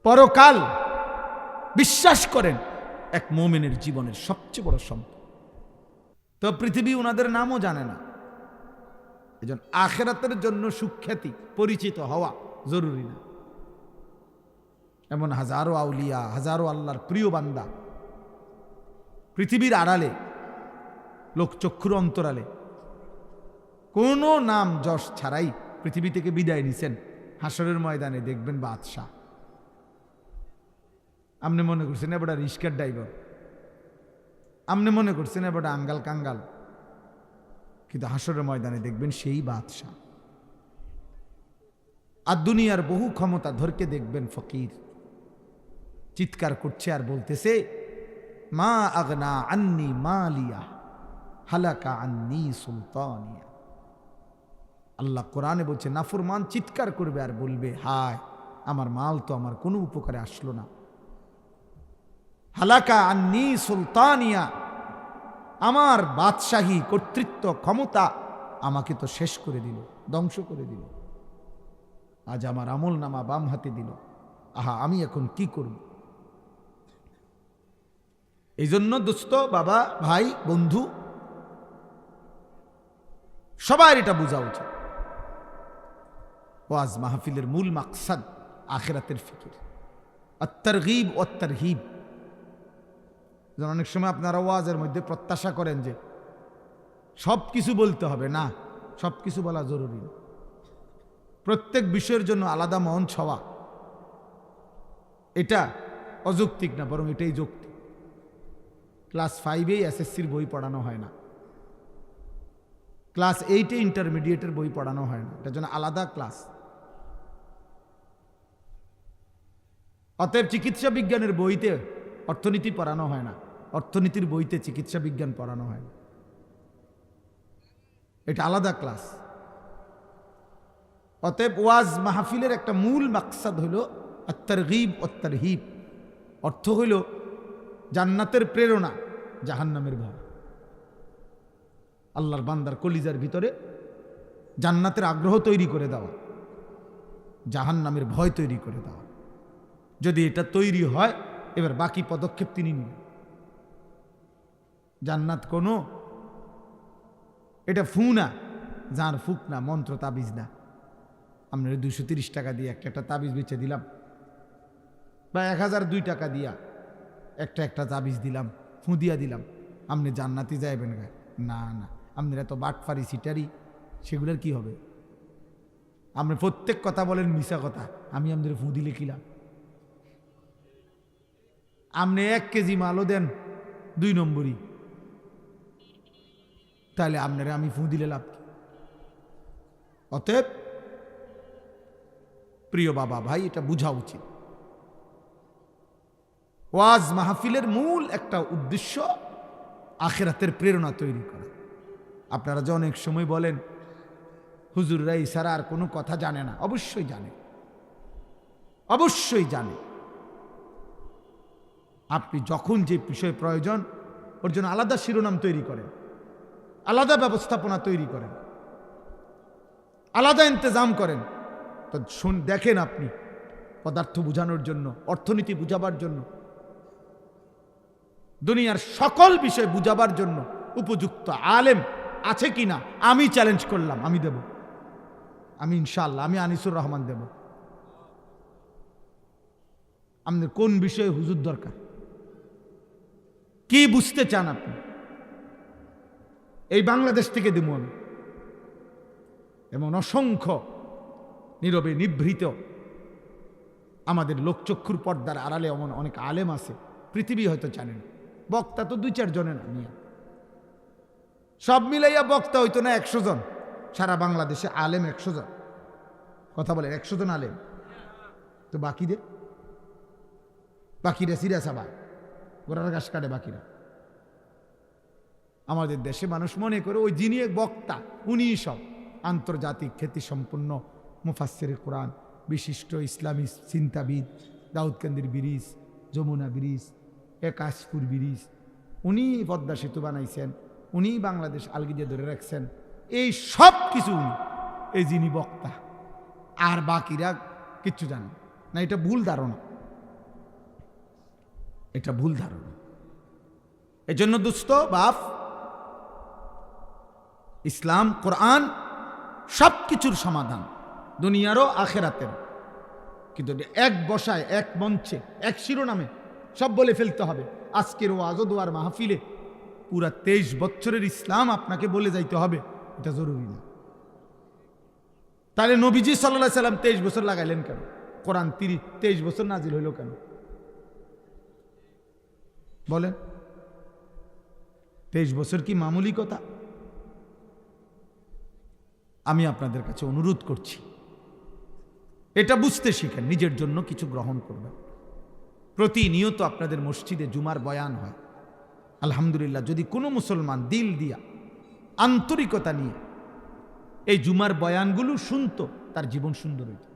পরকাল বিশ্বাস করেন এক মুমিনের জীবনের সবচেয়ে বড় সম্পদ। তো পৃথিবী ওনাদের নামও জানে না, এজন্য আখিরাতের জন্য সুখ্যাতি পরিচিত হওয়া জরুরি না। এমন হাজারো আউলিয়া, হাজারো আল্লাহর প্রিয় বান্দা পৃথিবীর আড়ালে, লোকচক্ষুর অন্তরালে কোনো নাম যশ ছাড়াই পৃথিবী থেকে বিদায় নিছেন। হাসরের ময়দানে দেখবেন বাদশাহ। আপনি মনে করছেন এবারটা রিস্কার ড্রাইভার, আপনি মনে করছেন এবারটা আঙ্গাল কাঙ্গাল, কিন্তু হাসরের ময়দানে দেখবেন সেই বাদশাহ। আর দুনিয়ার বহু ক্ষমতা ধরকে দেখবেন ফকির চিৎকার করছে আর বলতেছে, মা আগনা আন্নি মালিয়া হালাকা আন্নি সুলতানিয়া। আল্লাহ কোরআনে বলছে নাফরমান চিৎকার করবে আর বলবে, হায় আমার মাল তো আমার কোনো উপকারে আসলো না। হালাকা আন্নি সুলতানিয়া, আমার বাদশাহী কর্তৃত্ব ক্ষমতা আমাকে তো শেষ করে দিল, ধ্বংস করে দিল। আজ আমার আমল নামা বাম হাতে দিল, আহা আমি এখন কি করব? এই জন্য দোস্ত, বাবা, ভাই, বন্ধু, সবার এটা বোঝা উচিত। ওয়াজ মাহফিলের মূল মাকসাদ আখিরাতের ফিকির, আত-তারগীব ও তারহিব। অনেক সময় আপনারা ওয়াজের মধ্যে প্রত্যাশা করেন যে সব কিছু বলতে হবে, না, সব কিছু বলা জরুরি না। প্রত্যেক বিষয়ের জন্য আলাদা মঞ্চ হওয়া এটা অযৌক্তিক না, বরং এটাই যৌক্তিক। ক্লাস 5-এ এসএসসির বই পড়ানো হয় না, ক্লাস 8-এ ইন্টারমিডিয়েটের বই পড়ানো হয় না, এটার জন্য আলাদা ক্লাস। অতএব চিকিৎসা বিজ্ঞানের বইতে অর্থনীতি পড়ানো হয় না, অর্থনীতির বইতে চিকিৎসা বিজ্ঞান পড়ানো হয় না, এটা আলাদা ক্লাস। অতএব ওয়াজ মাহফিলের একটা মূল মাকসাদ হইল আত-তারগীব ও তারহিব। অর্থ হইল জান্নাতের প্রেরণা, জাহান্নামের ভয়। আল্লাহর বান্দার কলিজার ভিতরে জান্নাতের আগ্রহ তৈরি করে দেওয়া, জাহান্নামের ভয় তৈরি করে দেওয়া। যদি এটা তৈরি হয়, এবার বাকি পদক্ষেপ তিনি নেবেন। জান্নাত কোনো এটা ফু না, যার ফুক না, মন্ত্র তাবিজ না। আপনার 230 টাকা দিয়ে একটা তাবিজ বেচে দিলাম, বা 1002 টাকা দিয়া একটা তাবিজ দিলাম, ফু দিয়া দিলাম, আপনি জান্নাতি যাইবেন গা? না না, আপনার এত বাটফারি সিটারি, সেগুলোর কি হবে? আপনি প্রত্যেক কথা বলেন মিশা কথা, আমি আপনাদের ফু দিলে কিলাম? আপনি 1 কেজি মালও দেন 2 নম্বরই, তাহলে আপনারা আমি ফু দিলে লাভ কি? অতএব প্রিয় বাবা, ভাই, এটা বোঝা উচিত। ওয়াজ মাহফিলের মূল একটা উদ্দেশ্য আখিরাতের প্রেরণা তৈরি করা। আপনারা যে অনেক সময় বলেন হুজুররা ইশারা আর কোনো কথা জানে না, অবশ্যই জানে, অবশ্যই জানে। আপনি যখন যে বিষয় প্রয়োজন ওর জন্য আলাদা শিরোনাম তৈরি করেন, আলাদা ব্যবস্থাপনা তৈরি করেন, আলাদা ইন্তজাম করেন। তো দেখেন, আপনি পদার্থ বুঝানোর জন্য, অর্থনীতি বুঝাবার জন্য, দুনিয়ার সকল বিষয় বুঝাবার জন্য উপযুক্ত আলেম আছে কিনা আমি চ্যালেঞ্জ করলাম, আমি দেব, আমি ইনশাআল্লাহ, আমি আনিসুর রহমান দেব। আপনার কোন বিষয়ে হুজুর দরকার, কি বুঝতে চান আপনি, এই বাংলাদেশ থেকে দেবো আমি। এমন অসংখ্য নীরবে নিভৃত আমাদের লোকচক্ষুর পর্দার আড়ালে এমন অনেক আলেম আছে, পৃথিবী হয়তো জানেন। বক্তা তো 2-4 জনে না, নিয়ে সব মিলাইয়া বক্তা হইতো না 100 জন। সারা বাংলাদেশে আলেম 100 জন, কথা বলেন 100 জন আলেম। তো বাকিরা সিরা সাবা গোড়ার ঘাস কাটে বাকিরা। আমাদের দেশে মানুষ মনে করে ওই যিনি এক বক্তা উনি সব। আন্তর্জাতিক খ্যাতিসম্পন্ন মুফাসসিরে কোরআন, বিশিষ্ট ইসলামী চিন্তাবিদ, দাউদকান্দির ব্রিজ, যমুনা ব্রিজ, একাশপুর ব্রিজ, উনি পদ্মা সেতু বানাইছেন, উনি বাংলাদেশ আলগিজে ধরে রাখছেন, এই সব কিছু উনি, এই যিনি বক্তা। আর বাকিরা কিচ্ছু জানেন না, এটা ভুল ধারণা। এটা ভুল ধারণা। এজন্য দোস্ত বাপ, ইসলাম কোরআন সব কিছুর সমাধান, দুনিয়ারও আখেরাতের। কিন্তু এক বসায়, এক মঞ্চে, এক শিরোনামে সব বলে ফেলতে হবে। আজকের ওয়াজ ও দোয়ার মাহফিলে পুরা 23 বছরের ইসলাম আপনাকে বলে যাইতে হবে, এটা জরুরি না। তাহলে নবীজি সাল্লাল্লাহু আলাইহি সাল্লাম 23 বছর লাগাইলেন কেন? কোরআন 23 বছর নাজিল হইল কেন বলেন? 23 বছর কি মামুলি কথা? আমি আপনাদের কাছে অনুরোধ করছি, এটা বুঝতে শিখেন, নিজের জন্য কিছু গ্রহণ করবেন। প্রতিনিয়ত আপনাদের মসজিদে জুমার বয়ান হয়, আলহামদুলিল্লাহ। যদি কোনো মুসলমান দিল দিয়া আন্তরিকতা নিয়ে এই জুমার বয়ানগুলো শুনতো, তার জীবন সুন্দর হইত।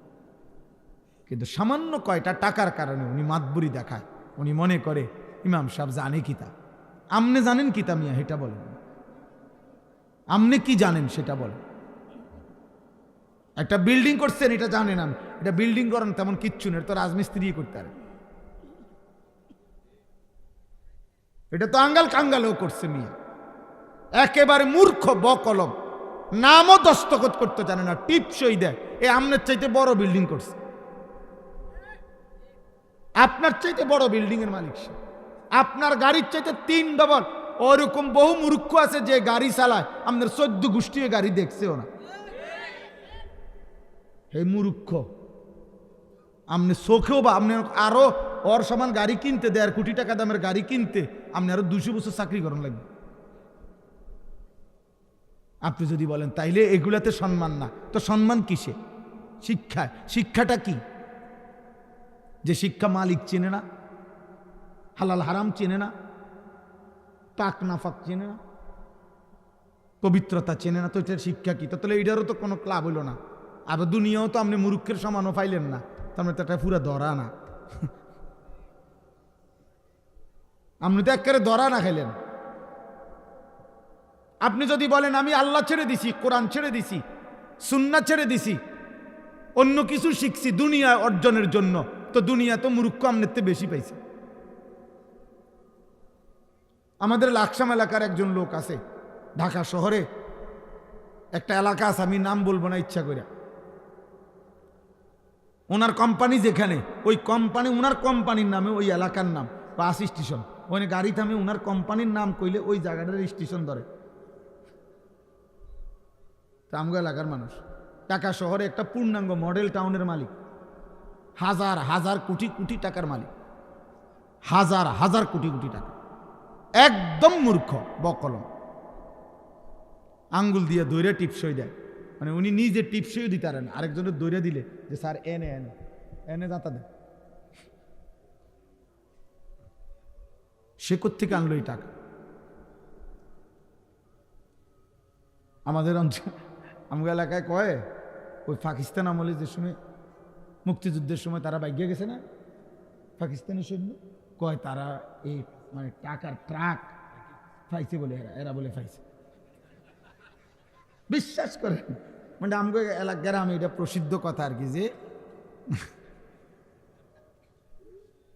কিন্তু সামান্য কয়টা টাকার কারণে উনি মাতবুরি দেখায়, উনি মনে করে ইমাম সাহেব জানে কিতা। আমনে জানেন কিতা মিয়া? এটা বলেন। আমনে কি জানেন সেটা বলেন। একটা বিল্ডিং করছেন, এটা জানেন? আমি এটা বিল্ডিং করেন তেমন কিচ্ছু নেই, তো রাজমিস্ত্রি করতে পারে। এটা তো আঙ্গাল কাঙ্গালও করছে মিয়া, একেবারে মূর্খ বকলম, নামও দস্তখত করতে জানে না, টিপসই দেয়। এ আমনের চাইতে বড় বিল্ডিং করছে, আপনার চাইতে বড় বিল্ডিং এর মালিক সে, আপনার গাড়ির চাইতে 3 ডবল। ওরকম বহু মূর্খ আছে যে গাড়ি চালায় আপনার 14 গোষ্ঠী গাড়ি দেখছেও না। এই মূর্খ আপনি চোখেও, বা আপনি আরো ওর সমান গাড়ি কিনতে, 1.5 কোটি টাকা দামের গাড়ি কিনতে আপনি আরো 200 বছর চাকরি করার লাগবে। আপনি যদি বলেন তাইলে এগুলাতে সম্মান না, তো সম্মান কিসে? শিক্ষায়। শিক্ষাটা কি? যে শিক্ষা মালিক চেনে না, হালাল হারাম চেনে না, পাক নাফাক চেনে না, পবিত্রতা চেনে না, তো এটার শিক্ষা কি? তাহলে এটারও তো কোনো ক্লাব হইল না। আবার দুনিয়াও তো আপনি মূর্খের সমানও পাইলেন না, তার তো এটা পুরা ধরা না। আপনি তো একেবারে ধরা না খাইলেন। আপনি যদি বলেন আমি আল্লাহ ছেড়ে দিছি, কোরআন ছেড়ে দিছি, সুন্নাহ ছেড়ে দিছি, অন্য কিছু শিখছি দুনিয়া অর্জনের জন্য, তো দুনিয়া তো মূর্খ আপনার থেকে বেশি পাইছে। আমাদের লাকসাম এলাকার একজন লোক আছে, ঢাকা শহরে একটা এলাকা আছে, আমি নাম বলবো না ইচ্ছা করে। ওনার কোম্পানি যেখানে, ওই কোম্পানি, ওনার কোম্পানির নামে ওই এলাকার নাম বাস স্টেশন, ওখানে গাড়ি থামে, ওনার কোম্পানির নাম কইলে ওই জায়গাটার স্টেশন ধরে। আমগো এলাকার মানুষ ঢাকা শহরে একটা পূর্ণাঙ্গ মডেল টাউনের মালিক, হাজার হাজার কোটি কোটি টাকার মালিক, হাজার হাজার কোটি কোটি টাকা। একদম মূর্খ বকলম, আঙ্গুল দিয়ে দৈরে টিপসই দেয়, মানে উনি নিজে টিপসই দিতে পারেন, আরেকজনের দৈরে দিলে যে স্যার এনে এনে এনে যাতা দেয়। সে কোত্থেকে আনলো এই টাকা? আমাদের অঞ্চল, আমগো এলাকায় কয় ওই পাকিস্তান আমলে যে সময় মুক্তিযুদ্ধের সময় তারা বাইকে গেছে না, পাকিস্তানের সৈন্য, কয় তারা এই মানে টাকার ট্রাক পাইছে বলে, এরা বলে পাইছে। বিশ্বাস করেন, মানে আমগো এলাকার, আমি এটা প্রসিদ্ধ কথা আর কি, যে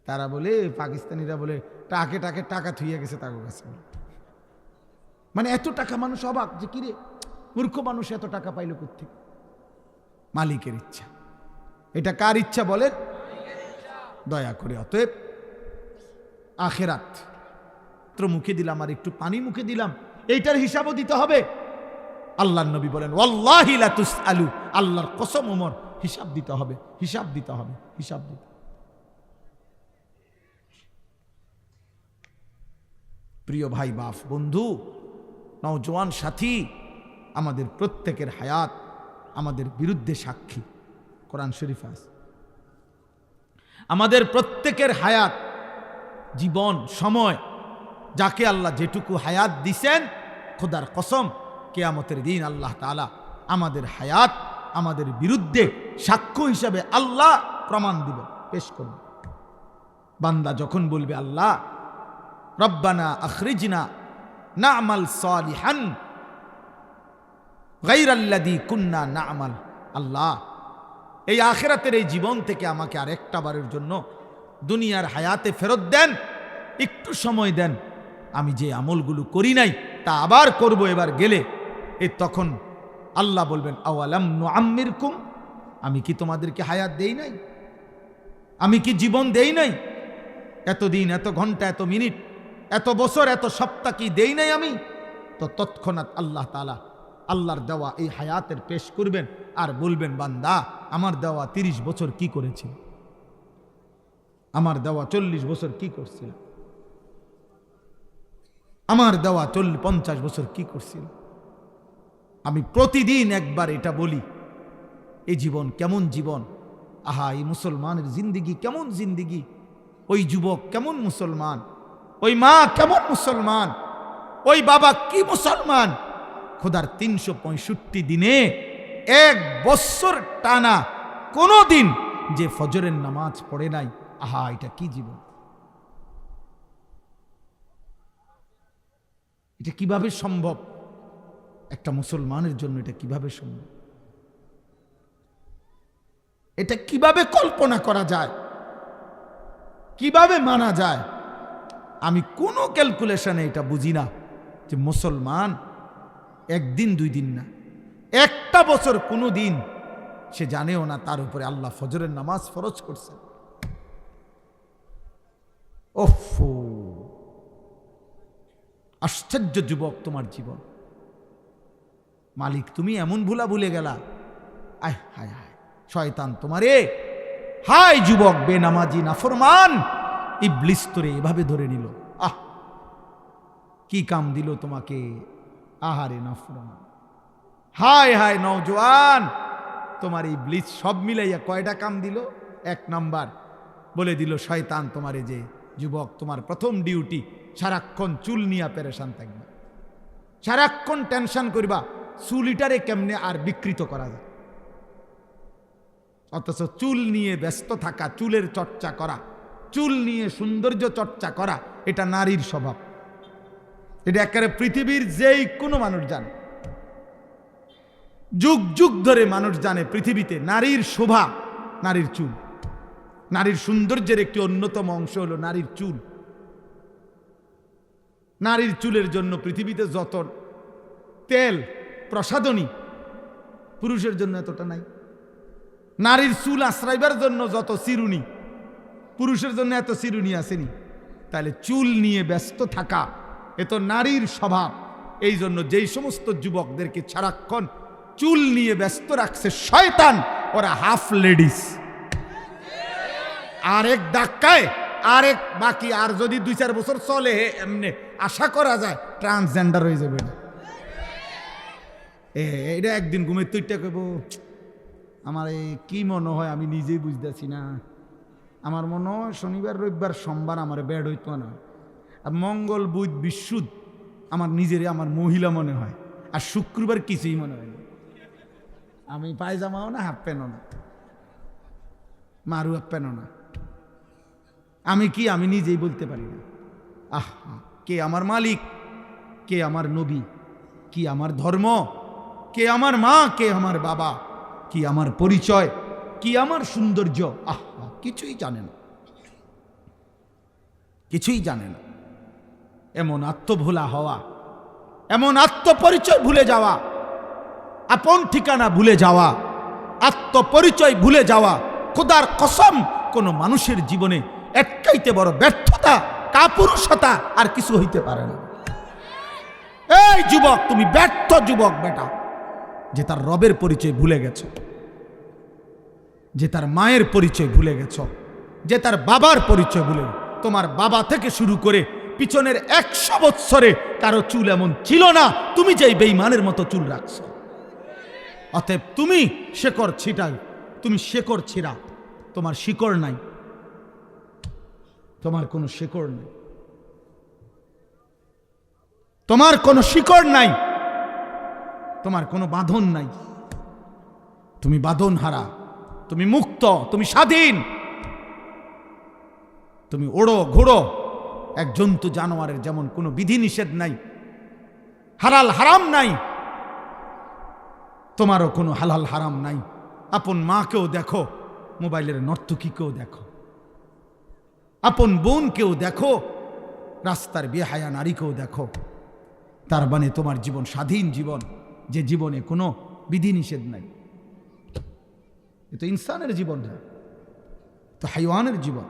তারা বলে পাকিস্তানিরা বলে টাকে টাকে টাকা থুইয়া গেছে তার কাছে। মানে এত টাকা, মানুষ অবাক যে কিরে মূর্খ মানুষ এত টাকা পাইল কোত্থেকে? মালিকের ইচ্ছা। এটা কার ইচ্ছা বলেন? দয়া করে। অতএব আখেরাত মুখে দিলাম আর একটু পানি মুখে দিলাম, এইটার হিসাবও দিতে হবে। আল্লাহর নবী বলেন ওয়াল্লাহি লা তুসআলু, আল্লাহর কসম ওমর, হিসাব দিতে হবে, হিসাব দিতে হবে, হিসাব দিতে। প্রিয় ভাই বাপ বন্ধু, নওজোয়ান সাথী, আমাদের প্রত্যেকের হায়াত আমাদের বিরুদ্ধে সাক্ষী। কোরআন শরীফ আছে, আমাদের প্রত্যেকের হায়াত, জীবন, সময়, যাকে আল্লাহ যেটুকু হায়াত দিছেন, খোদার কসম কিয়ামতের দিন আল্লাহ তাআলা আমাদের হায়াত আমাদের বিরুদ্ধে সাক্ষ্য হিসাবে আল্লাহ প্রমাণ দিবেন, পেশ করবেন। বান্দা যখন বলবে আল্লাহ রব্বানা আখরিজনা না'মাল সালিহান গায়রাল্লাযী কুন্না না'মাল, আল্লাহ এই আখিরাতের এই জীবন থেকে আমাকে আরেকটা বারের জন্য দুনিয়ার হায়াতে ফেরত দেন, একটু সময় দেন, আমি যে আমলগুলো করি নাই তা আবার করব এবার গেলে। তখন আল্লাহ বলবেন আওয়ালাম নুআম্মিরকুম, আমি কি তোমাদেরকে হায়াত দেই নাই? আমি কি জীবন দেই নাই? এত দিন, এত ঘন্টা, এত মিনিট, এত বছর, এত সপ্তাহ কি দেই নাই আমি? তো তৎক্ষণাৎ আল্লাহ তাআলা আল্লাহর দেওয়া এই হায়াতের পেশ করবেন আর বলবেন, বান্দা আমার দেওয়া 30 বছর কি করেছিল, আমার দেওয়া 40 বছর কি করছিল, আমার দেওয়া 50 বছর কি করছিল। আমি প্রতিদিন একবার এটা বলি, এই জীবন কেমন জীবন, আহা এই মুসলমানের জিন্দিগি কেমন জিন্দিগি, ওই যুবক কেমন মুসলমান, ওই মা কেমন মুসলমান, ওই বাবা কি মুসলমান। খোদার 365 দিনে 1 বছর টানা কোনো দিন যে ফজরের নামাজ পড়ে নাই, আহা এটা কি জীবন, এটা কিভাবে সম্ভব? একটা মুসলমানের জন্য এটা কিভাবে সম্ভব? এটা কিভাবে কল্পনা করা যায়, কিভাবে মানা যায়? আমি কোনো ক্যালকুলেশনে এটা বুঝি না যে মুসলমান একদিন 2 দিন না, 1টা বছর কোনো দিন সে জানেও না তার উপরে আল্লাহ ফজরের নামাজ ফরজ করছে। ওফো, আশ্চর্য যুবক তোমার জীবন। মালিক তুমি এমন ভুলা ভুলে গেলা, আয় হায় হায় শয়তান তোমারে, হায় যুবক বেনামাজি নাফরমান, ইবলিস তোরে এভাবে ধরে নিল। আহ কি কাম দিল তোমাকে, আহারে নাফরমান, হায় হায় নওজোয়ান, তোমার ইবলিস সব মিলাইয়া কয়টা কাম দিল? 1 নাম্বার বলে দিল শয়তান তোমারে যে যুবক তোমার প্রথম ডিউটি সারাক্ষণ চুল নিয়ে পেরেশান থাকবে, সারাক্ষণ টেনশন করবা চুলিটারে কেমনে আর বিকৃত করা যায়। অথচ চুল নিয়ে ব্যস্ত থাকা, চুলের চর্চা করা, চুল নিয়ে সৌন্দর্য চর্চা করা, এটা নারীর স্বভাব। এটা একেবারে পৃথিবীর যেই কোনো মানুষ জানে, যুগ যুগ ধরে মানুষ জানে পৃথিবীতে নারীর শোভা, নারীর চুল। নারীর সৌন্দর্যের একটি অন্যতম অংশ হলো নারীর চুল। নারীর চুলের জন্য পৃথিবীতে যত তেল প্রসাধনী, পুরুষের জন্য এতটা নাই। নারীর চুল আশ্রাইবার জন্য যত চিরুনি, পুরুষের জন্য এত চিরুনি আসেনি। তাহলে চুল নিয়ে ব্যস্ত থাকা এ তো নারীর স্বভাব। এই জন্য যেই সমস্ত যুবকদেরকে সারাক্ষণ চুল নিয়ে ব্যস্ত রাখছে শয়তান, ওরা হাফ লেডিস। আরেক ধাক্কায় আরেক বাকি, আর যদি 2-4 বছর চলে এমনি আশা করা যায় ট্রান্সজেন্ডার হয়ে যাবে। এটা একদিন ঘুমের তুইটা কইব, আমার কি মনে হয় আমি নিজেই বুঝতেছি না, আমার মনে হয় শনিবার রবিবার সোমবার আমার বেড হইতো না, আর মঙ্গল বুধ বিশুদ্ধ আমার নিজেরই আমার মহিলা মনে হয়, আর শুক্রবার কিছুই মনে হয় না। আমি পায়জামাও না, হাফ প্যান্টও না, মারু হাফ প্যান্টও না। আমি কি আমি নিজেই বলতে পারি না। আহা, কে আমার মালিক, কে আমার নবী, কি আমার ধর্ম, কে আমার মা, কে আমার বাবা, কি আমার পরিচয়, কি আমার সৌন্দর্য, আহা কিছুই জানে না, কিছুই জানে না। এমন আত্মভোলা হওয়া, এমন আত্মপরিচয় ভুলে যাওয়া, আপন ঠিকানা ভুলে যাওয়া, আত্মপরিচয় ভুলে যাওয়া, খোদার কসম কোন মানুষের জীবনে একটাইতে বড় ব্যর্থতা, কাপুরুষতা আর কিছু হইতে পারে না। এই যুবক, তুমি ব্যর্থ যুবক বেটা, যে তার রবের পরিচয় ভুলে গেছ, যে তার মায়ের পরিচয় ভুলে গেছ, যে তার বাবার পরিচয় ভুলে। তোমার বাবা থেকে শুরু করে পিছনের 100 বৎসরে কারো চুল এমন ছিল না তুমি যেই বেঈমানের মতো চুল রাখছো। অতএব তুমি শেকড় ছিটাই, তুমি শেকড় ছিড়া, তোমার শিকড় নাই, তোমার কোনো শিকড় নাই, তোমার কোনো শিকড় নাই, তোমার কোনো বাঁধন নাই, তুমি বাঁধন হারা, তুমি মুক্ত, তুমি স্বাধীন, তুমি ওড়ো ঘোড়ো এক জন্তু জানোয়ারের যেমন কোনো বিধিনিষেধ নাই, হালাল হারাম নাই, তোমারও কোনো হালাল হারাম নাই। আপন মাকেও দেখো, মোবাইলের নর্তকীকেও দেখো, আপন বোনকেও দেখো, রাস্তার বেহায়া নারীকেও দেখো, তার মানে তোমার জীবন স্বাধীন জীবন, যে জীবনে কোনো বিধিনিষেধ নাই। এ তো ইনসানের জীবন না, তো হাইওয়ানের জীবন।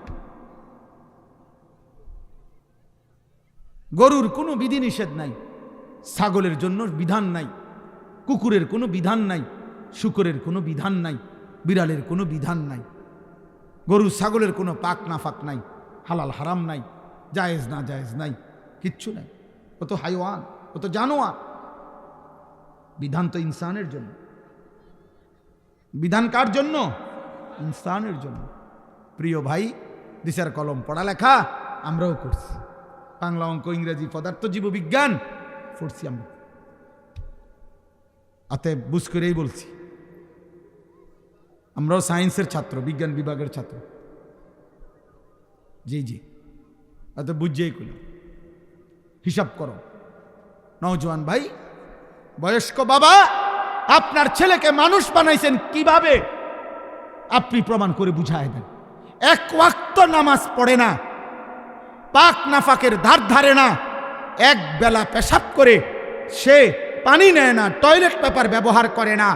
গরুর কোনো বিধিনিষেধ নাই, ছাগলের জন্য বিধান নাই, কুকুরের কোনো বিধান নাই, শূকরের কোনো বিধান নাই, বিড়ালের কোনো বিধান নাই, গরু ছাগলের কোনো পাক না ফাক নাই, হালাল হারাম নাই, জায়েজ না জায়েজ নাই, কিচ্ছু নাই। ও তো হাইওয়ান, ও তো জানোয়ার। বিধান তো ইনসানের জন্য। বিধান কার জন্য? ইনসানের জন্য। প্রিয় ভাই, দিশার কলম পড়ালেখা আমরাও করছি, বাংলা, অঙ্ক, ইংরেজি, পদার্থ, জীববিজ্ঞান পড়ছি আমরা। অতএব বুঝ করেই বলছি, আমরাও সায়েন্সের ছাত্র, বিজ্ঞান বিভাগের ছাত্র। জি জি, অতএব বুঝছেই করি। হিসাব করো নওজোয়ান ভাই, বয়স্ক বাবা, আপনার ছেলেকে মানুষ বানাইছেন কিভাবে আপনি প্রমাণ করে বুঝায় দেন। এক ওয়াক্ত নামাজ পড়ে না, পাক নাফাকের ধার ধারে না, এক বেলা পেশাব করে সে পানি নেয় না, টয়লেট পেপার ব্যবহার করে না,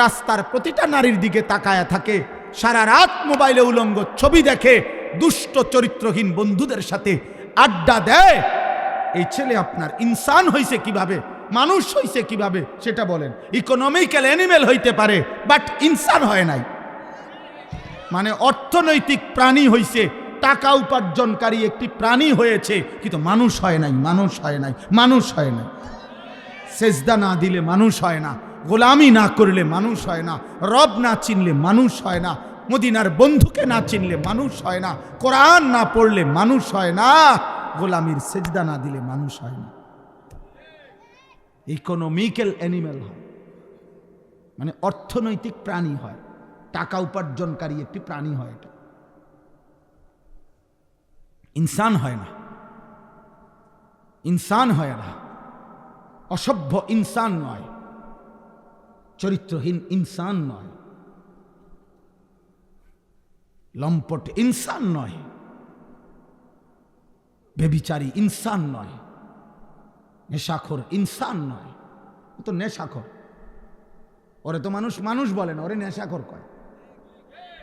রাস্তার প্রতিটা নারীর দিকে তাকায়া থাকে, সারা রাত মোবাইলে উলঙ্গ ছবি দেখে, দুষ্ট চরিত্রহীন বন্ধুদের সাথে আড্ডা দেয়। এই ছেলে আপনার ইনসান হইছে কিভাবে, মানুষ হইছে কিভাবে সেটা বলেন। ইকোনমিক্যাল অ্যানিমেল হইতে পারে, বাট ইনসান হয় নাই। মানে অর্থনৈতিক প্রাণী হইছে, টাকা উপার্জনকারী একটি প্রাণী হয়েছে, কিন্তু মানুষ হয় নাই, মানুষ হয় নাই, মানুষ হয় নাই। সেজদা না দিলে মানুষ হয় না, গোলামি না করলে মানুষ হয় না, রব না চিনলে মানুষ হয় না, মদিনার বন্ধুকে না চিনলে মানুষ হয় না, কোরআন না পড়লে মানুষ হয় না, গোলামির সেজদা না দিলে মানুষ হয় না। ইকোনমিক্যাল অ্যানিমেল হয়, মানে অর্থনৈতিক প্রাণী হয়, টাকা উপার্জনকারী একটি প্রাণী হয়, এটা ইনসান হয় না, ইনসান হয় না। অসভ্য ইনসান নয়, চরিত্রহীন ইনসান নয়, লম্পট ইনসান নয়, ব্যভিচারী ইনসান নয়, নেশাখোর ইনসান নয়। ও তো নেশাখোর, ওরে তো মানুষ মানুষ বলে না, ওরে নেশাখোর কয়।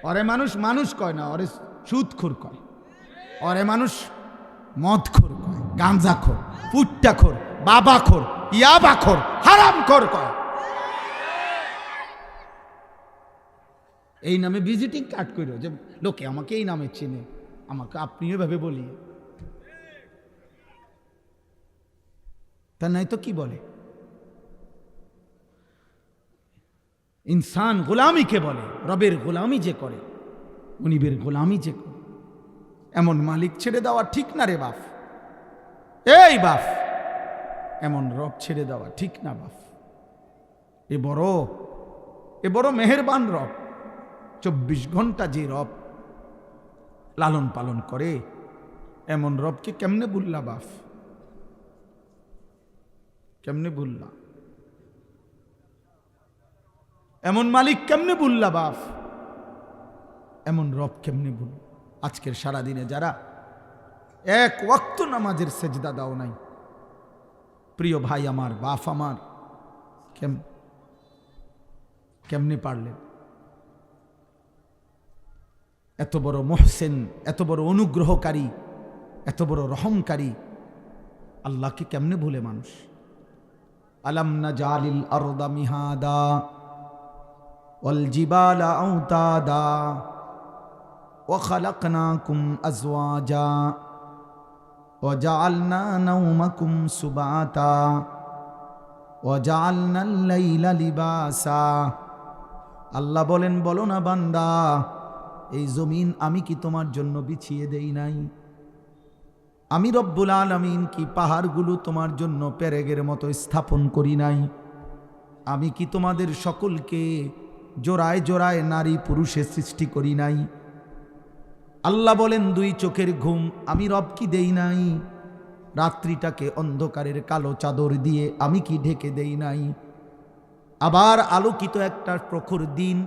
ওরে মানুষ মানুষ কয় না, ওরে সুদখোর কয়। ওরে মানুষ মদখোর কয়, গাঁজাখোর, পুট্টাখোর, বাবাখোর, ইয়াবাখোর, হারামখোর কয়। এই নামে ভিজিটিং কার্ড করো যে লোকে আমাকে এই নামে চেনে, আমাকে আপনিও ভাবে বলি, তা নাই তো কি বলে? ইনসান গোলামিকে বলে, রবের গোলামি যে করে, মুনিবের গোলামি যে করে, এমন মালিক ছেড়ে দেওয়া ঠিক না রে বাপ। এই বাপ, এমন রব ছেড়ে দেওয়া ঠিক না বাপ। এ বড় মেহেরবান রব, 24 ঘন্টা যে রব লালন পালন করে, এমন রবকে কেমনে ভুললা বাপ, কেমনে ভুললা? এমন মালিক কেমনে ভুললা বাপ, এমন রব কেমনে ভুল? আজকের সারাদিনে যারা এক ওয়াক্ত নামাজের সেজদা দাও নাই, প্রিয় ভাই আমার, বাপ আমার, কেমনে পারলেন? এত বড় মুহসিন, এত বড় অনুগ্রহকারী, এত বড় রহমকারী আল্লাহকে কেমনে ভুলে মানুষ? আলাম নাজালিল আরদা মিহাদা ওয়াল জিবালা আওতাদা ওয়া খালাকনাকুম আজওয়াজা ওয়া জাআলনা নাওমাকুম সুবাতা ওয়া জাআলনাল লাইলা লিবাসা। আল্লাহ বলেন, বলো না বান্দা, এই জমিন আমি কি তোমার জন্য বিছিয়ে দেই নাই? আমি রব্বুল আলামিন কি পাহাড়গুলো তোমার জন্য পেরেগের মতো স্থাপন করি নাই? আমি কি তোমাদের সকলকে জোড়ায় জোড়ায় নারী পুরুষে সৃষ্টি করি নাই? আল্লাহ বলেন, 2 চোখের ঘুম আমি রব কি দেই নাই? রাত্রিটাকে অন্ধকারের কালো চাদর দিয়ে আমি কি ঢেকে দেই নাই? আবার আলোকিত একটা প্রখর দিন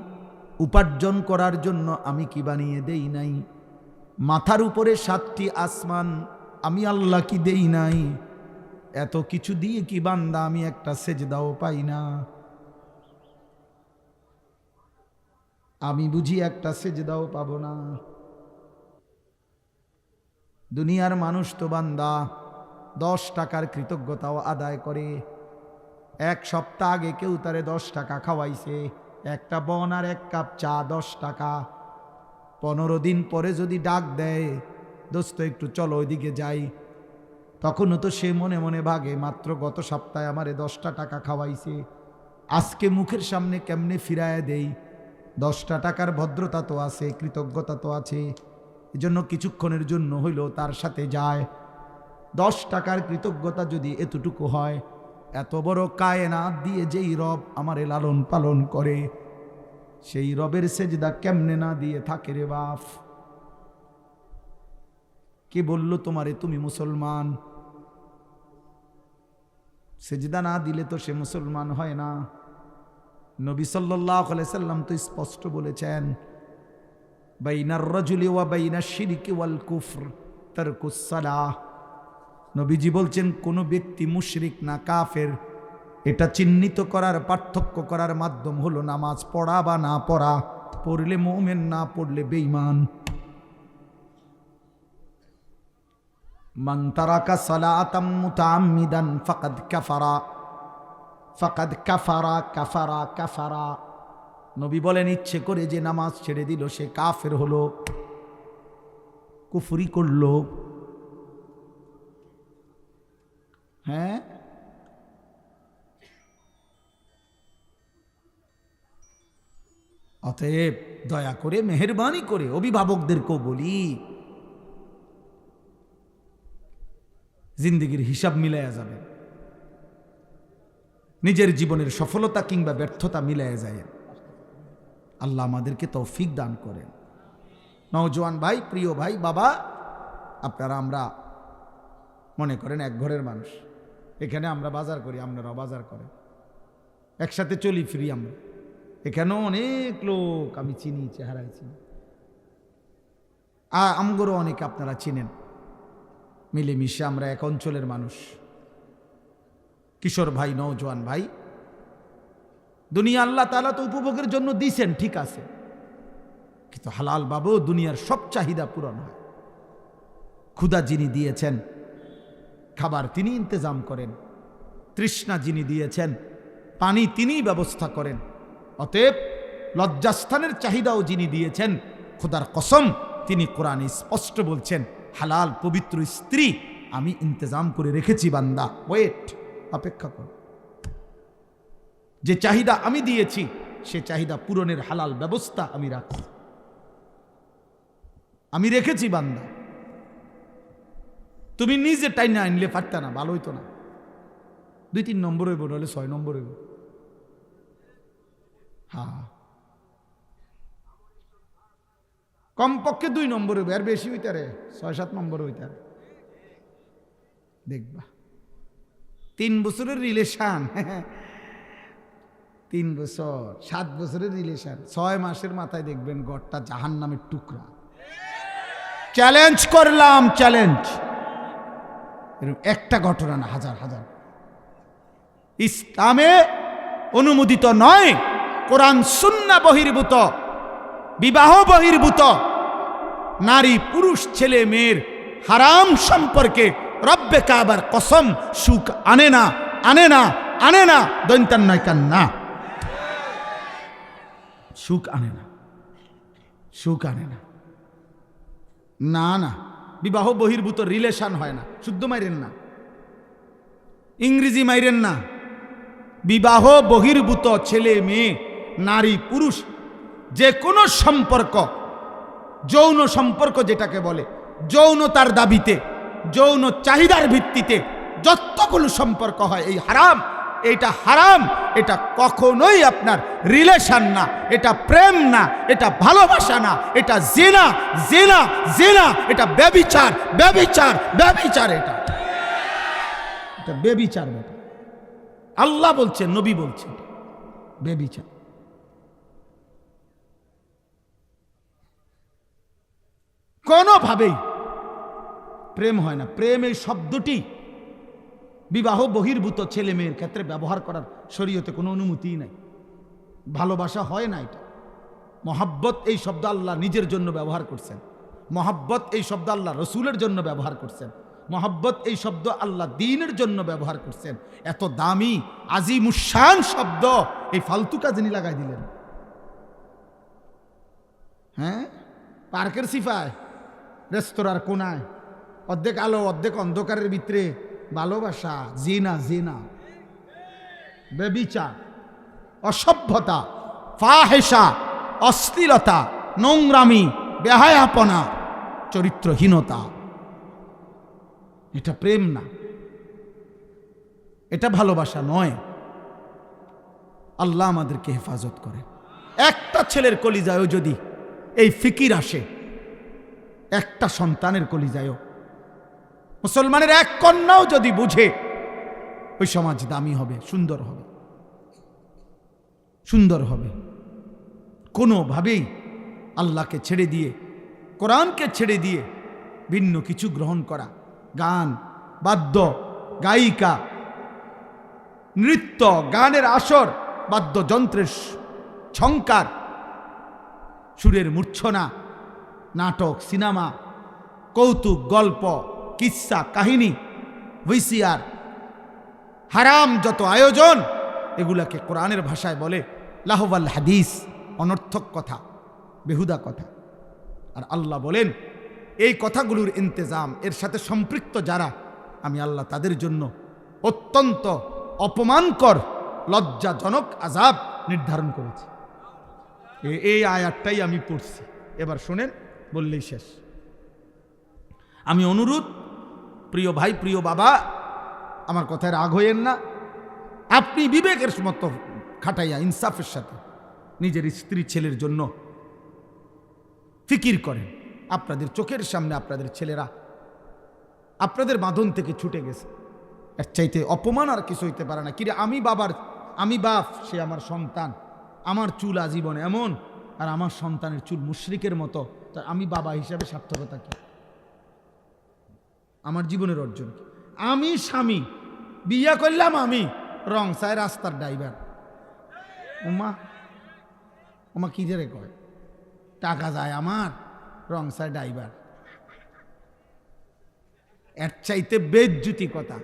উপার্জন করার জন্য আমি কি বানিয়ে দেই নাই? মাথার উপরে 7টি আসমান আমি আল্লাহ কি দেই নাই? এত কিছু দিয়ে কি বান্দা আমি একটা সেজদাও পাই না? আমি বুঝি একটা সেজদাও পাবো না? দুনিয়ার মানুষ তো বান্দা 10 টাকার কৃতজ্ঞতাও আদায় করে। এক সপ্তাহ আগে কেউ তারে 10 টাকা খাওয়াইছে, একটা বন আর 1 কাপ চা 10 টাকা। 15 দিন পরে যদি ডাক দেয়, দোস্ত একটু চলো ওইদিকে যাই, তখনও তো সে মনে মনে ভাগে মাত্র গত সপ্তাহে আমারে 10টা টাকা খাওয়াইছে, আজকে মুখের সামনে কেমনে ফিরায় দেই? 10টা টাকার ভদ্রতা তো আছে, কৃতজ্ঞতা তো আছে, এজন্য কিছুক্ষণের জন্য হইল তার সাথে যায়। 10 টাকার কৃতজ্ঞতা যদি এতটুকু হয়, এত বড় কায়নাত দিয়ে যেই রব আমারে লালন পালন করে, সেই রবের সেজদা কেমনে না দিয়ে থাকে রে বাপ? কে বলল তোমারে তুমি মুসলমান? সেজদা না দিলে তো সে মুসলমান হয় না। নবী সাল্লাল্লাহু আলাইহি সাল্লাম তো স্পষ্ট বলেছেন, বাইনার রাজুলি ওয়া বাইনাশ শিরকি ওয়াল কুফর তারকুস সালাহ। নবীজি বলছেন, কোন ব্যক্তি মুশরিক না কাফের, এটা চিহ্নিত করার, পার্থক্য করার মাধ্যম হলো নামাজ পড়া বা না পড়া। পড়লে মুমিন, না পড়লে বেঈমান। মান তারাকা সালাতাম মুতাআম্মিদান ফাকাদ কাফারা, ফাকাদ কাফারা, কাফারা, কাফারা। নবী বলেন, ইচ্ছে করে যে নামাজ ছেড়ে দিল সে কাফের হলো, কুফরি করলো। হ্যাঁ, অতএব দয়া করে মেহেরবানি করে অভিভাবকদেরকেও বলি, জিন্দেগির হিসাব মিলাইয়া যাবে, নিজের জীবনের সফলতা কিংবা ব্যর্থতা মিলাইয়া যায়। আল্লাহ আমাদেরকে তৌফিক দান করেন। নওজোয়ান ভাই, প্রিয় ভাই, বাবা, আপনারা, আমরা মনে করেন এক ঘরের মানুষ, এখানে আমরা বাজার করি, আপনারাও বাজার করেন, একসাথে চলি ফিরি আমরা। এখানেও অনেক লোক আমি চিনি, চেহারায় চিনি, আমগরও অনেকে আপনারা চিনেন। মিলেমিশে আমরা এক অঞ্চলের মানুষ। কিশোর ভাই, নওজোয়ান ভাই, দুনিয়া আল্লাহ তাআলা তো উপভোগের জন্য দিয়েছেন, ঠিক আছে, কিন্তু হালাল বাবু দুনিয়ার সব চাহিদা পূরণ হয়। ক্ষুধা যিনি দিয়েছেন, খাবার তিনি ইন্তজাম করেন। তৃষ্ণা যিনি দিয়েছেন, পানি তিনিই ব্যবস্থা করেন। অতএব লজ্জাস্থানের চাহিদাও যিনি দিয়েছেন, খোদার কসম, তিনি কোরআনে স্পষ্ট বলছেন, হালাল পবিত্র স্ত্রী আমি ইন্তজাম করে রেখেছি বান্দা, ওয়েট, অপেক্ষা কর। যে চাহিদা আমি দিয়েছি সে চাহিদা পূরণের হালাল ব্যবস্থা আমি রাখছি, আমি রেখেছি বান্দা। তুমি নিজে টাই না আনলে পারতা না, ভালো হইতো না। 2-3 নম্বর হইব, নাহলে 6 নম্বর হইব। হ্যাঁ, কমপক্ষে 2 নম্বর হইব, আর বেশি হইতারে 6-7 নম্বর হইতারে। দেখবা 3 বছরের রিলেশন, 3 বছর 7 বছরের রিলেশন, 6 মাসের মাথায় দেখবেন ঘরটা জাহান্নামের টুকরা। চ্যালেঞ্জ করলাম, চ্যালেঞ্জ। এরকম একটা ঘটনা না, হাজার হাজার। ইসলামে অনুমোদিত নয়, কোরআন সুন্নাহ বহির্ভূত, বিবাহ বহির্ভূত নারী পুরুষ ছেলে মেয়ের হারাম সম্পর্কে রব্বে কাবার কসম সুখ আনে না, আনে না, আনে না, দৈন্তান নয় কান না, সুখ আনে না, সুখ আনে না। না না, বিবাহ বহির্ভূত রিলেশন হয় না। শুদ্ধ মাইরেন না, ইংরেজি মাইরেন না। বিবাহ বহির্ভূত ছেলে মেয়ে, নারী পুরুষ, যে কোনো সম্পর্ক, যৌন সম্পর্ক যেটাকে বলে, যৌনতার দাবিতে, যৌন চাহিদার ভিত্তিতে যতগুলো সম্পর্ক হয়, এই হারাম, এটা হারাম। এটা কখনোই আপনার রিলেশন না, এটা প্রেম না, এটা ভালোবাসা না, এটা জিনা, জিনা, জিনা, এটা ব্যভিচার, ব্যভিচার, ব্যভিচার, এটা ব্যভিচার। বেটা আল্লাহ বলছেন, নবী বলছেন, ব্যভিচার। কোনোভাবেই প্রেম হয় না। প্রেম এই শব্দটি বিবাহ বহির্ভূত ছেলে মেয়ের ক্ষেত্রে ব্যবহার করার শরীয়তে কোনো অনুমতিই নাই। ভালোবাসা হয় না এটা। মহাব্বত এই শব্দ আল্লাহ নিজের জন্য ব্যবহার করছেন, মহাব্বত এই শব্দ আল্লাহ রসুলের জন্য ব্যবহার করছেন, মহাব্বত এই শব্দ আল্লাহ দ্বীনের জন্য ব্যবহার করছেন। এত দামি আজিমুশান শব্দ এই ফালতু কাজে লাগাই দিলেন। হ্যাঁ, পার্কের সিফায়, রেস্তোরাঁর কোনায়, অর্ধেক আলো অর্ধেক অন্ধকারের ভিতরে ভালোবাসা, জিনা জিনা, বেবিচার, অসভ্যতা, ফাহেসা, অশ্লীলতা, নোংরামি, বেহায়াপনা, চরিত্রহীনতা। এটা প্রেম না, এটা ভালোবাসা নয়। আল্লাহ আমাদেরকে হেফাজত করে। একটা ছেলের কলিজায়ও যদি এই ফিকির আসে, একটা সন্তানের কলিজায়ও, মুসলমানের এক কন্যাও যদি বুঝে, ওই সমাজ দামি হবে, সুন্দর হবে, সুন্দর হবে। কোনোভাবেই আল্লাহকে ছেড়ে দিয়ে, কোরআনকে ছেড়ে দিয়ে ভিন্ন কিছু গ্রহণ করা, গান, বাদ্য, গায়িকা, নৃত্য, গানের আসর, বাদ্যযন্ত্রের ঝংকার, সুরের মূর্ছনা, নাটক, সিনেমা, কৌতুক, গল্প, কিস্সা, কাহিনী, ভিসিআর, হারাম যত আয়োজন, এগুলাকে কোরআনের ভাষায় বলে লাহওয়াল হাদিস, অনর্থক কথা, বেহুদা কথা। আর আল্লাহ বলেন এই কথাগুলোর ইন্তেজাম, এর সাথে সম্পৃক্ত যারা, আমি আল্লাহ তাদের জন্য অত্যন্ত অপমানকর, লজ্জাজনক আযাব নির্ধারণ করেছি। এই আয়াতটাই আমি পড়ছি, এবার শোনেন, বললেই শেষ। আমি অনুরোধ, প্রিয় ভাই, প্রিয় বাবা, আমার কথায় রাগ হইয়েন না। আপনি বিবেকের মতো খাটাইয়া ইনসাফের সাথে নিজের স্ত্রী ছেলের জন্য ফিকির করেন। আপনাদের চোখের সামনে আপনাদের ছেলেরা আপনাদের বাঁধন থেকে ছুটে গেছে, এর চাইতে অপমান আর কিছু হইতে পারে না। কিরে, আমি বাপ, সে আমার সন্তান, আমার চুল আজীবন এমন, আর আমার সন্তানের চুল মুশরিকের মতো, তা আমি বাবা হিসাবে সার্থকতা কি? আমার জীবনের অর্জন কি? আমি স্বামী, বিয়া করলাম আমি, রং চায় রাস্তার ড্রাইভার। ওমা কি রে কয়, টাকা যায় আমার, রং চায় ড্রাইভার। এর চাইতে বেজ্জুতি কথা।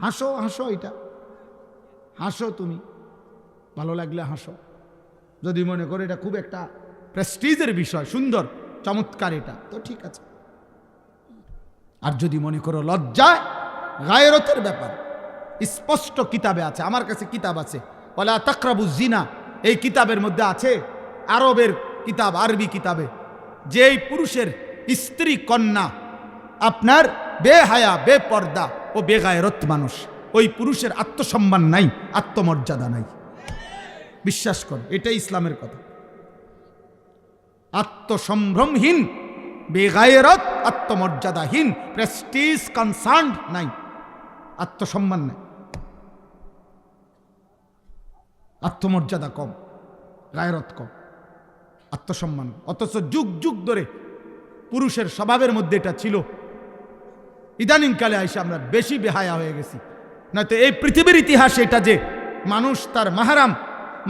হাসো হাসো, এটা হাসো, তুমি ভালো লাগলে হাসো। যদি মনে করো এটা খুব একটা প্রেস্টিজের বিষয়, সুন্দর চমৎকার, এটা তো ঠিক আছে। আর যদি মনে করো লজ্জায় গায়রতের ব্যাপার, স্পষ্ট কিতাবে আছে, আমার কাছে কিতাব আছে, ওয়ালা তাকরাবুজ জিনা, এই কিতাবের মধ্যে আছে, আরবের কিতাব, আরবি কিতাবে, যেই পুরুষের স্ত্রী কন্যা আপনার বেহায়া, বেপর্দা ও বেগায়রত মানুষ, ওই পুরুষের আত্মসম্মান নাই, আত্মমর্যাদা নাই। বিশ্বাস কর, এটাই ইসলামের কথা। আত্মসম্ভ্রমহীন, বেগায়রত, আত্মমর্যাদাহীন, প্রেস্টিজ কনসার্ন নাই, আত্মসম্মান নাই, আত্মমর্যাদা কম, গায়রত কম, আত্মসম্মান। অথচ যুগ যুগ ধরে পুরুষের স্বভাবের মধ্যে এটা ছিল। ইদানিংকালে এসে আমরা বেশি বেহায়া হয়ে গেছি। নয়তো এই পৃথিবীর ইতিহাসে এটা যে মানুষ তার মাহারাম,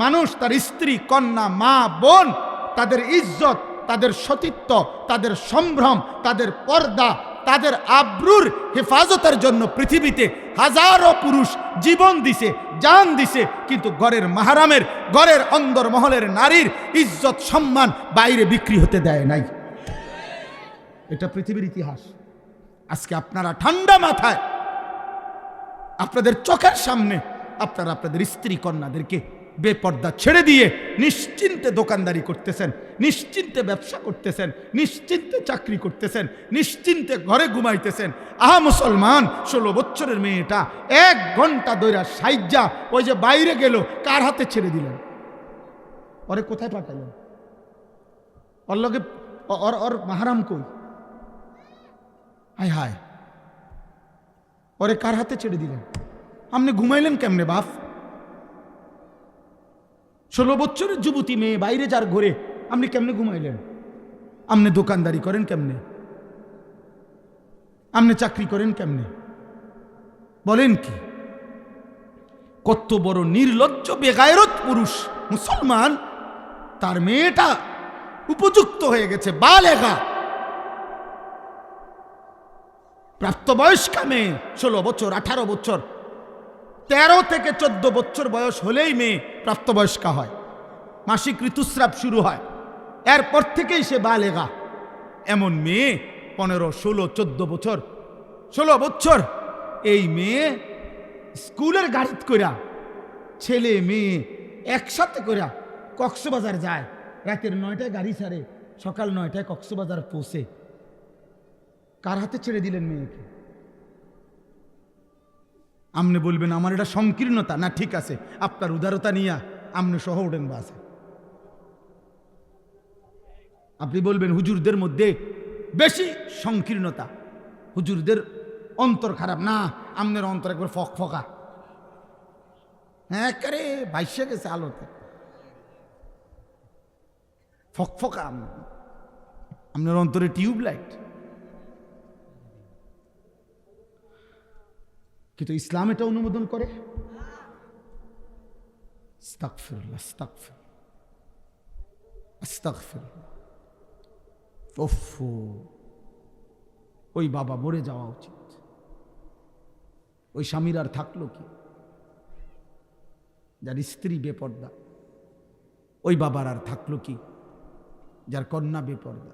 মানুষ তার স্ত্রী, কন্যা, মা, বোন, তাদের ইজ্জত, তাদের সতীত্ব, তাদের সম্ভ্রম, তাদের পর্দা, তাদের আব্রুর হেফাজতের জন্য পৃথিবীতে হাজারো পুরুষ জীবন দিছে, জান দিছে, কিন্তু ঘরের মাহারামের, ঘরের অন্দর মহলের নারীর ইজ্জত সম্মান বাইরে বিক্রি হতে দেয় নাই। এটা পৃথিবীর ইতিহাস। আজকে আপনারা ঠান্ডা মাথায় আপনাদের চোখের সামনে আপনারা আপনাদের স্ত্রী কন্যাদেরকে বেপর্দা ছেড়ে দিয়ে নিশ্চিন্তে দোকানদারি করতেছেন, নিশ্চিন্তে ব্যবসা করতেছেন, নিশ্চিন্তে চাকরি করতেছেন, নিশ্চিন্তে ঘরে ঘুমাইতেছেন। আহা মুসলমান, 16 বছরের মেয়েটা 1 ঘন্টা দৈরা সাইজা ওই যে বাইরে গেল, কার হাতে ছেড়ে দিলেন? ওরে কোথায় পাঠালেন? ওর লগে ওর মাহারাম কই? হায় হায়, ওরে কার হাতে ছেড়ে দিলেন? আপনি ঘুমাইলেন কেমনে বাপ? 16 বছরের যুবতী মেয়ে বাইরে যার ঘরে আপনি কেমনে ঘুমাইলেন? আপনি দোকানদারি করেন কেমনে? আপনি চাকরি করেন কেমনে? বলেন কি? কত বড় নির্লজ্জ বেগায়রত পুরুষ মুসলমান, তার মেয়েটা উপযুক্ত হয়ে গেছে, বালেগা, প্রাপ্তবয়স্কা মেয়ে, 16 বছর, 18 বছর, 13 থেকে 14 বছর বয়স হলেই মেয়ে প্রাপ্তবয়স্কা হয়, মাসিক ঋতুস্রাব শুরু হয়, এরপর থেকেই সে বালেগা। এমন মেয়ে 15, 16, 14 বছর, 16 বছর, এই মেয়ে স্কুলের গাড়িতে কইরা ছেলে মেয়ে একসাথে কইরা কক্সবাজার যায়, রাতের 9টায় গাড়ি ছাড়ে, সকাল 9টায় কক্সবাজার পৌঁছে। কার হাতে ছেড়ে দিলেন মেয়েকে? আপনি বলবেন আমার এটা সংকীর্ণতা, না ঠিক আছে, আপনার উদারতা নিয়ে আপনি সহ উঠেন বাসে। আপনি বলবেন হুজুরদের মধ্যে বেশি সংকীর্ণতা, হুজুরদের অন্তর খারাপ, না আপনার অন্তর একবার ফক ফকা, হ্যাঁ করে ভাইসে গেছে আলোতে, ফক ফকা আপনার অন্তরে টিউবলাইট। কিন্তু ইসলাম এটা অনুমোদন করে? আস্তাগফিরুল্লাহ, আস্তাগফিরুল্লাহ, আস্তাগফিরুল্লাহ। ওই বাবা মরে যাওয়া উচিত। ওই স্বামীর আর থাকলো কি, যার স্ত্রী বেপর্দা? ওই বাবার আর থাকলো কি, যার কন্যা বেপর্দা?